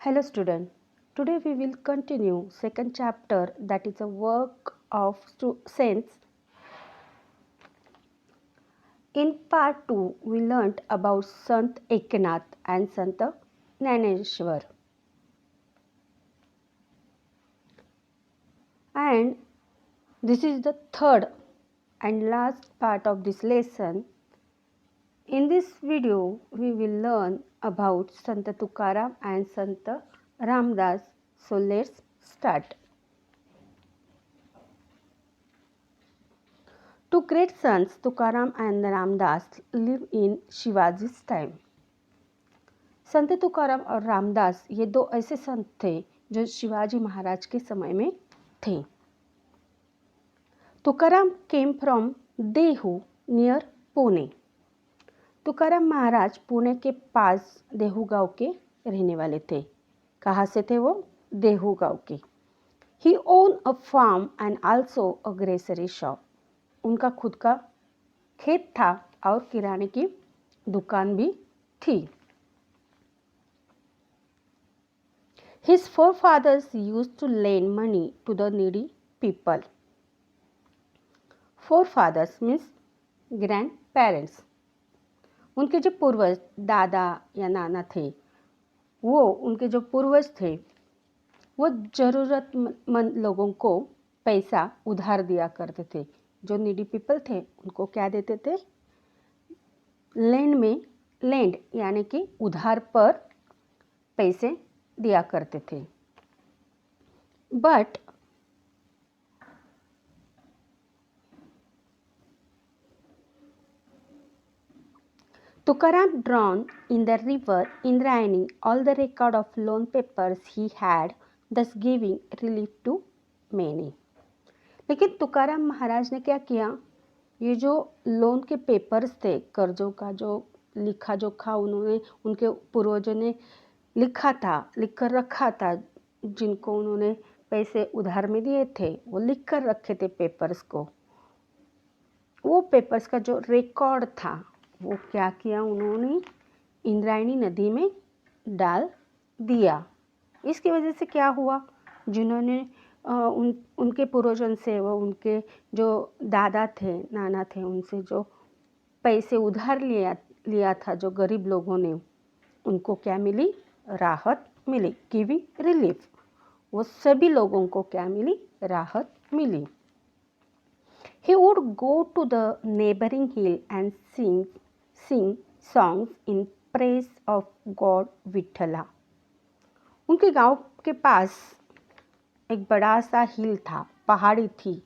Hello student. Today we will continue second chapter, that is a work of saints. In part 2 we learnt about Sant Eknath and Sant Jnaneshwar. And this is the third and last part of this lesson. In this video we will learn about Sant Tukaram and Sant Ramdas. So let's start. Two great sons, Tukaram and Ramdas, live in शिवाजी's time. संत तुकाराम और रामदास ये दो ऐसे संत थे जो शिवाजी महाराज के समय में थे. Tukaram came from Dehu near Pune. Tukaram Maharaj Pune के पास देहू गांव के रहने वाले थे. कहाँ से थे वो? देहू गांव के. He own a farm and also a grocery shop. उनका खुद का खेत था और किराने की दुकान भी थी. His forefathers used to lend money to the needy people. Forefathers means grandparents. उनके जो पूर्वज दादा या नाना थे, वो उनके जो पूर्वज थे वो ज़रूरतमंद लोगों को पैसा उधार दिया करते थे. जो नीडी पीपल थे उनको क्या देते थे? लैंड यानी कि उधार पर पैसे दिया करते थे. But Tukaram drowned in the river Indrayani all the record of loan papers he had, thus giving relief to many. लेकिन तुकाराम महाराज ने क्या किया? ये जो लोन के पेपर्स थे, कर्जों का जो लिखा जोखा उन्होंने उनके पूर्वजों ने लिख कर रखा था, जिनको उन्होंने पैसे उधार में दिए थे वो लिख कर रखे थे पेपर्स को. वो पेपर्स का जो रिकॉर्ड था वो क्या किया उन्होंने? इंद्रायणी नदी में डाल दिया. इसकी वजह से क्या हुआ? जिन्होंने उनके पूर्वजों से, वो उनके जो दादा थे नाना थे, उनसे जो पैसे उधार लिया था जो गरीब लोगों ने, उनको क्या मिली? राहत मिली. Giving relief. वो सभी लोगों को क्या मिली? राहत मिली. He would go to the neighboring hill and sing songs in praise of God Vitthala. उनके गांव के पास एक बड़ा सा हिल था, पहाड़ी थी.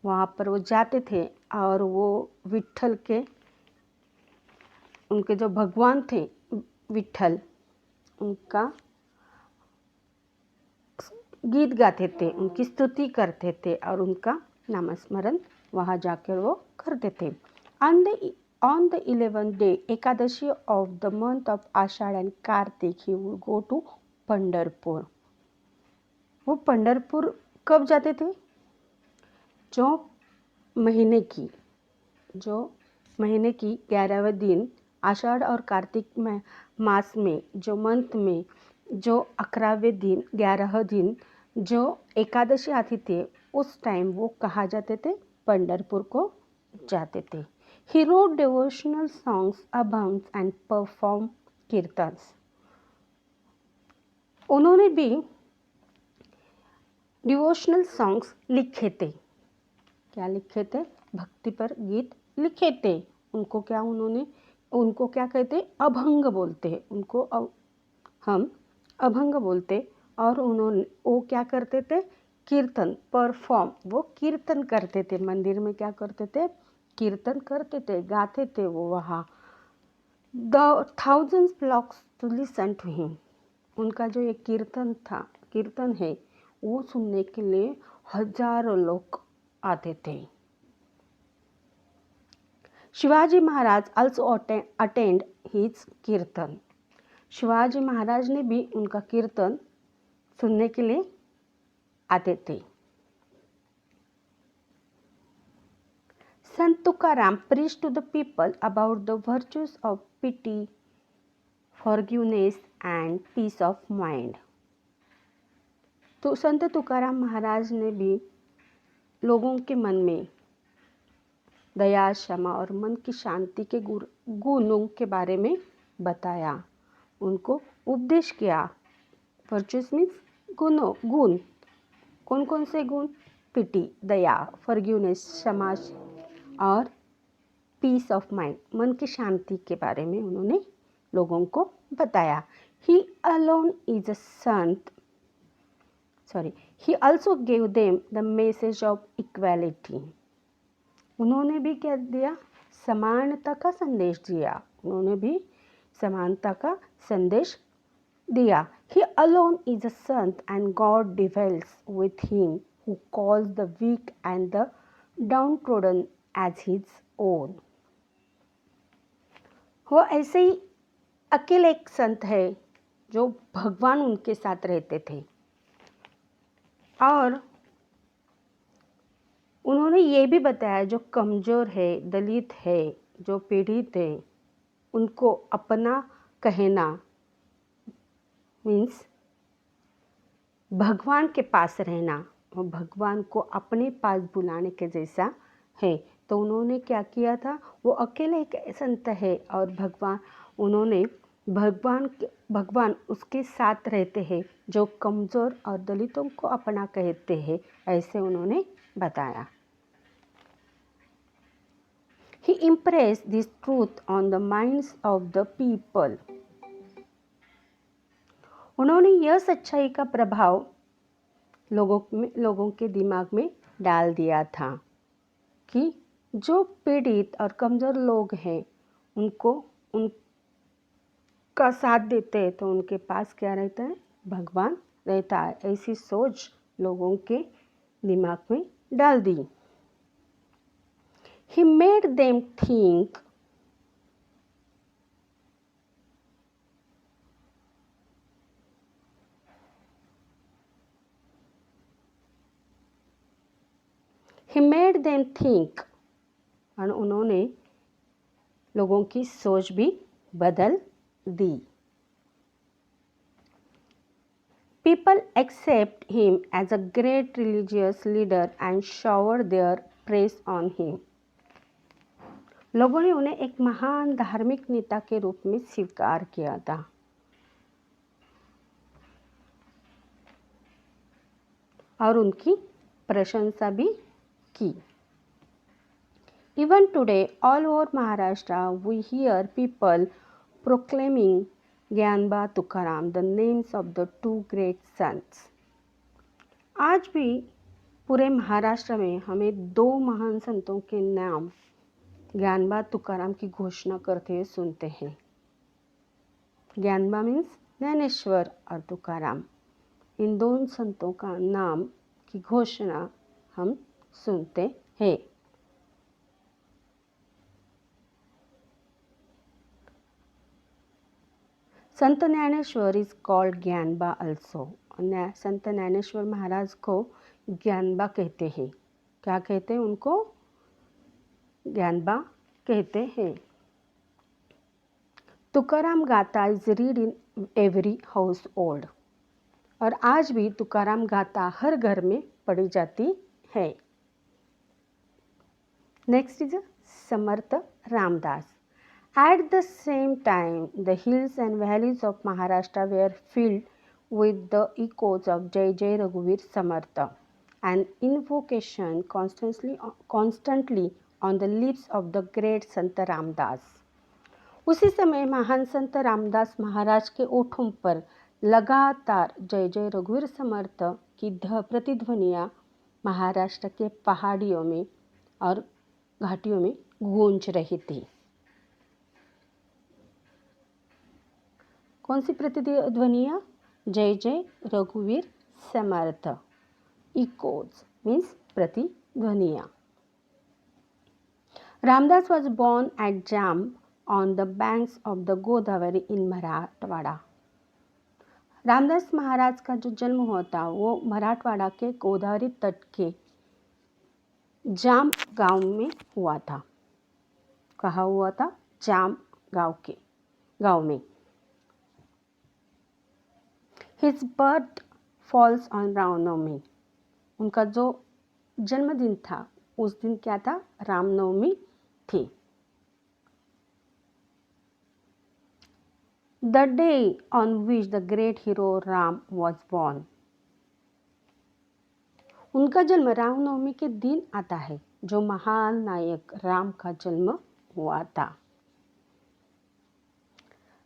वहाँ पर वो जाते थे और वो विठल के, उनके जो भगवान थे विठल, उनका गीत गाते थे, उनकी स्तुति करते थे और उनका नामस्मरण वहाँ जाकर वो करते थे. On the 11th day, Ekadashi of the month of Ashad and Kartik, he would go to Pandharpur. वो पंढरपुर कब जाते थे? जो महीने की 11वें दिन आषाढ़ और कार्तिक में मास में, जो मंथ में जो 11वें दिन 11 दिन जो एकादशी आती थे, उस टाइम वो कहाँ जाते थे? पंढरपुर को जाते थे. He wrote devotional songs, abhams and performed kirtans. उन्होंने भी डिवोशनल सॉन्ग्स लिखे थे. क्या लिखे थे? भक्ति पर गीत लिखे थे. उनको क्या कहते? अभंग बोलते हैं उनको. हम अभंग बोलते. और वो क्या करते थे? कीर्तन परफॉर्म. वो कीर्तन करते थे. मंदिर में क्या करते थे? कीर्तन करते थे, गाते थे वो वहाँ. The thousands flocks to listen to him. उनका जो ये कीर्तन है वो सुनने के लिए हजारों लोग आते थे. Shivaji Maharaj also attend his कीर्तन. शिवाजी महाराज ने भी उनका कीर्तन सुनने के लिए आते थे. Sant Tukaram preached to the people about the virtues of pity, forgiveness and peace of mind. तो संत तुकाराम महाराज ने भी लोगों के मन में दया, क्षमा और मन की शांति के गुणों के बारे में बताया, उनको उपदेश किया। वर्चुअस मीन्स गुण। कौन कौन से गुण? पिटी, दया, फॉरगिवनेस, क्षमा और पीस ऑफ माइंड, मन की शांति के बारे में उन्होंने लोगों को बताया। ही alone is a Sant, he also gave them the message of equality। उन्होंने भी क्या दिया? समानता का संदेश दिया। उन्होंने भी समानता का संदेश दिया। He alone is a sant and God dwells with him who calls the weak and the downtrodden as his own। वो ऐसे ही अकेले एक संत है जो भगवान उनके साथ रहते थे, और उन्होंने ये भी बताया जो कमज़ोर है, दलित है, जो पीड़ित है, उनको अपना कहना मीन्स भगवान के पास रहना, और भगवान को अपने पास बुलाने के जैसा है। तो उन्होंने क्या किया था? वो अकेले एक संत है और भगवान उसके साथ रहते हैं, जो कमज़ोर और दलितों को अपना कहते हैं, ऐसे उन्होंने बताया। He impressed this truth on the minds of the people। उन्होंने यह सच्चाई का प्रभाव लोगों के दिमाग में डाल दिया था कि जो पीड़ित और कमज़ोर लोग हैं उनका साथ देते हैं तो उनके पास क्या रहता है? भगवान रहता है। ऐसी सोच लोगों के दिमाग में डाल दी। He made them think और उन्होंने लोगों की सोच भी बदल दी। People accept him as a great religious leader and shower their praise on him। लोगों ने उन्हें एक महान धार्मिक नेता के रूप में स्वीकार किया था और उनकी प्रशंसा भी की। Even today, all over Maharashtra, we hear people proclaiming Gyanba Tukaram, the names of the two great saints। आज भी पूरे महाराष्ट्र में हमें दो महान संतों के नाम ज्ञानबा तुकाराम की घोषणा करते हुए सुनते हैं। ज्ञानबा मीन्स ज्ञानेश्वर और तुकाराम, इन दोनों संतों का नाम की घोषणा हम सुनते हैं। संत Dnyaneshwar is called Dnyanba also. संत ज्ञानेश्वर महाराज को ज्ञानबा कहते हैं। क्या कहते हैं उनको? ज्ञानबा कहते हैं। तुकाराम गाथा is read in every house hold. और आज भी तुकाराम गाथा हर घर में पढ़ी जाती है। Next is Samarth Ramdas. At the same time, the hills and valleys of Maharashtra were filled with the echoes of Jai Jai Raghuveer Samartha, an invocation constantly on the lips of the great Sant Ramdas। उसी समय महान संत रामदास महाराज के ओठों पर लगातार जय जय रघुवीर समर्थ की प्रतिध्वनियाँ महाराष्ट्र के पहाड़ियों में और घाटियों में गूंज रही थी। कौन सी प्रतिध्वनियाँ? जय जय रघुवीर समर्थ। इकोज मीन्स प्रतिध्वनियाँ। Ramdas was born at Jam on the banks of the Godavari in Marathwada. Ramdas Maharaj का जो जन्म हुआ था वो मराठवाड़ा के गोदावरी तट के जाम गांव में हुआ था। कहाँ हुआ था? जाम गांव में। His birth falls on Ramnavami, उनका जो जन्मदिन था उस दिन क्या था, रामनवमी थी। The day on which the great hero Ram was born, उनका जन्म रामनवमी के दिन आता है जो महान नायक राम का जन्म हुआ था।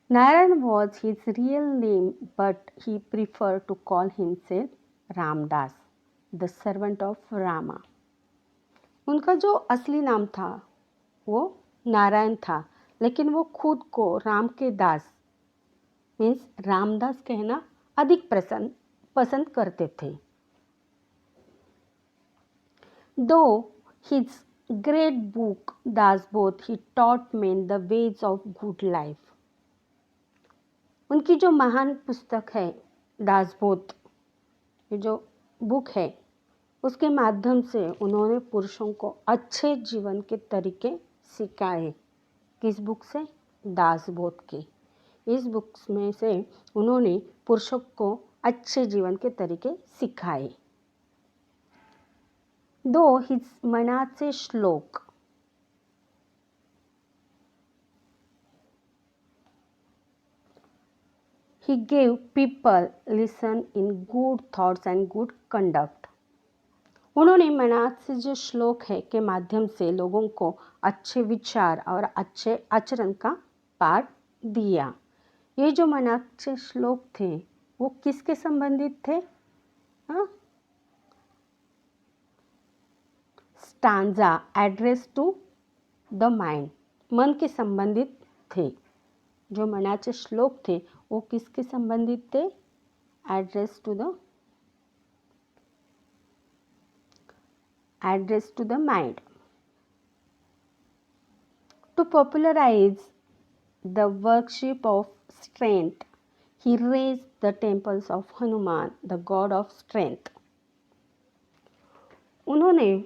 Narayan was his real name, but he preferred to call himself Ramdas, the servant of Rama. उनका जो असली नाम था वो नारायण था, लेकिन वो खुद को राम के दास मीन्स रामदास कहना अधिक पसंद करते थे। Though his great book Dasbodh he taught men the ways of good life, उनकी जो महान पुस्तक है दासबोध, ये जो बुक है उसके माध्यम से उन्होंने पुरुषों को अच्छे जीवन के तरीके सिखाए। किस बुक से? दासबोध की। इस बुक में से उन्होंने पुरुषों को अच्छे जीवन के तरीके सिखाए। दो हिज मनाचे श्लोक, he gave people listen in good thoughts and good conduct. उन्होंने मनात से जो श्लोक है के माध्यम से लोगों को अच्छे विचार और अच्छे आचरण का पाठ दिया। ये जो मनात से श्लोक थे वो किसके संबंधित थे? Stanza address to the mind, मन के संबंधित थे। जो मनाचे श्लोक थे वो किसके संबंधित थे? Address to the mind. To popularise the worship of strength he raised the temples of Hanuman the god of strength. उन्होंने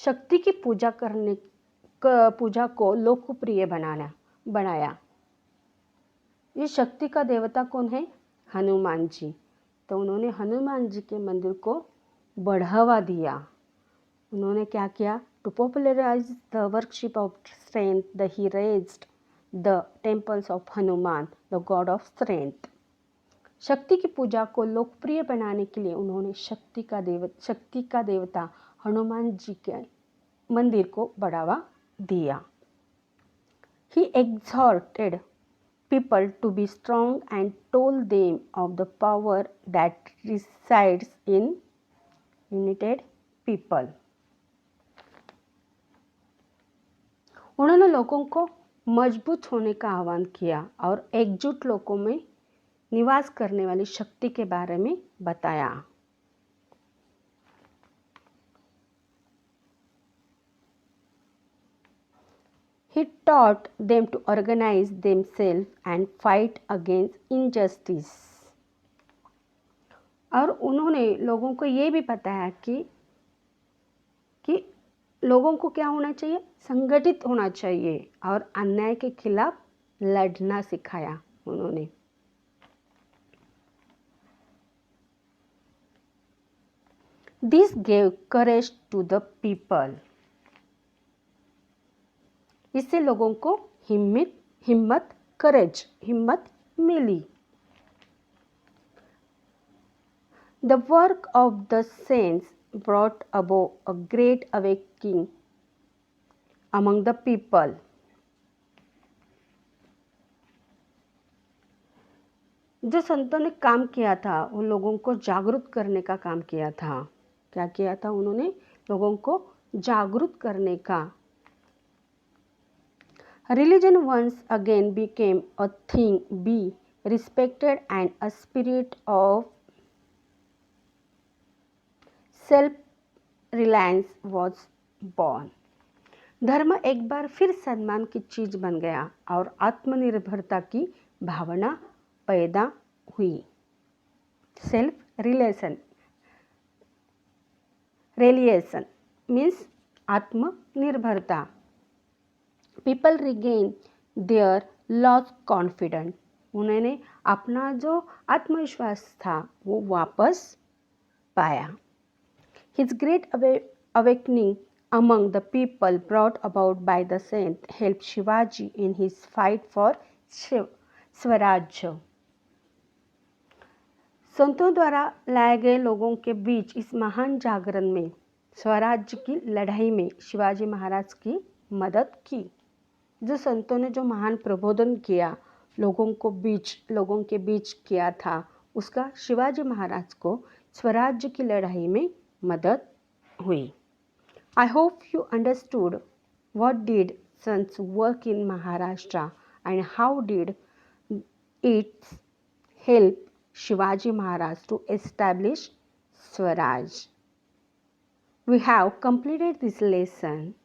शक्ति की पूजा को लोकप्रिय बनाया। ये शक्ति का देवता कौन है? हनुमान जी। तो उन्होंने हनुमान जी के मंदिर को बढ़ावा दिया। उन्होंने क्या किया? To popularise the worship of strength the he raised the temples of Hanuman the god of strength. शक्ति की पूजा को लोकप्रिय बनाने के लिए उन्होंने शक्ति का देवता हनुमान जी के मंदिर को बढ़ावा दिया। He exhorted people to be strong and told them of the power that resides in united people. उन्होंने लोगों को मजबूत होने का आह्वान किया और एकजुट लोगों में निवास करने वाली शक्ति के बारे में बताया। He taught them to organize themselves and fight against injustice. और उन्होंने लोगों को ये भी बताया कि लोगों को क्या होना चाहिए? संगठित होना चाहिए और अन्याय के खिलाफ लड़ना सिखाया उन्होंने। This gave courage to the people. इससे लोगों को हिम्मत मिली। The work of the saints brought about a great awakening among the people. जो संतों ने काम किया था वो लोगों को जागरूक करने का काम किया था। क्या किया था उन्होंने? लोगों को जागरूक करने का। Religion once again became a thing be respected and a spirit of self-reliance was born. धर्म एक बार फिर सम्मान की चीज बन गया और आत्मनिर्भरता की भावना पैदा हुई। सेल्फ रिलेशन मीन्स आत्मनिर्भरता। People regain their lost confidence उन्होंने अपना जो आत्मविश्वास था वो वापस पाया. His great awakening among the people brought about by the saint helped Shivaji in his fight for स्वराज्य. संतों द्वारा लाए गए लोगों के बीच इस महान जागरण में स्वराज्य की लड़ाई में शिवाजी महाराज की मदद की. जो संतों ने जो महान प्रबोधन किया लोगों के बीच किया था, उसका शिवाजी महाराज को स्वराज्य की लड़ाई में मदद हुई. I hope you understood what did sons work in Maharashtra and how did it help Shivaji Maharaj to establish Swaraj. We have completed this lesson.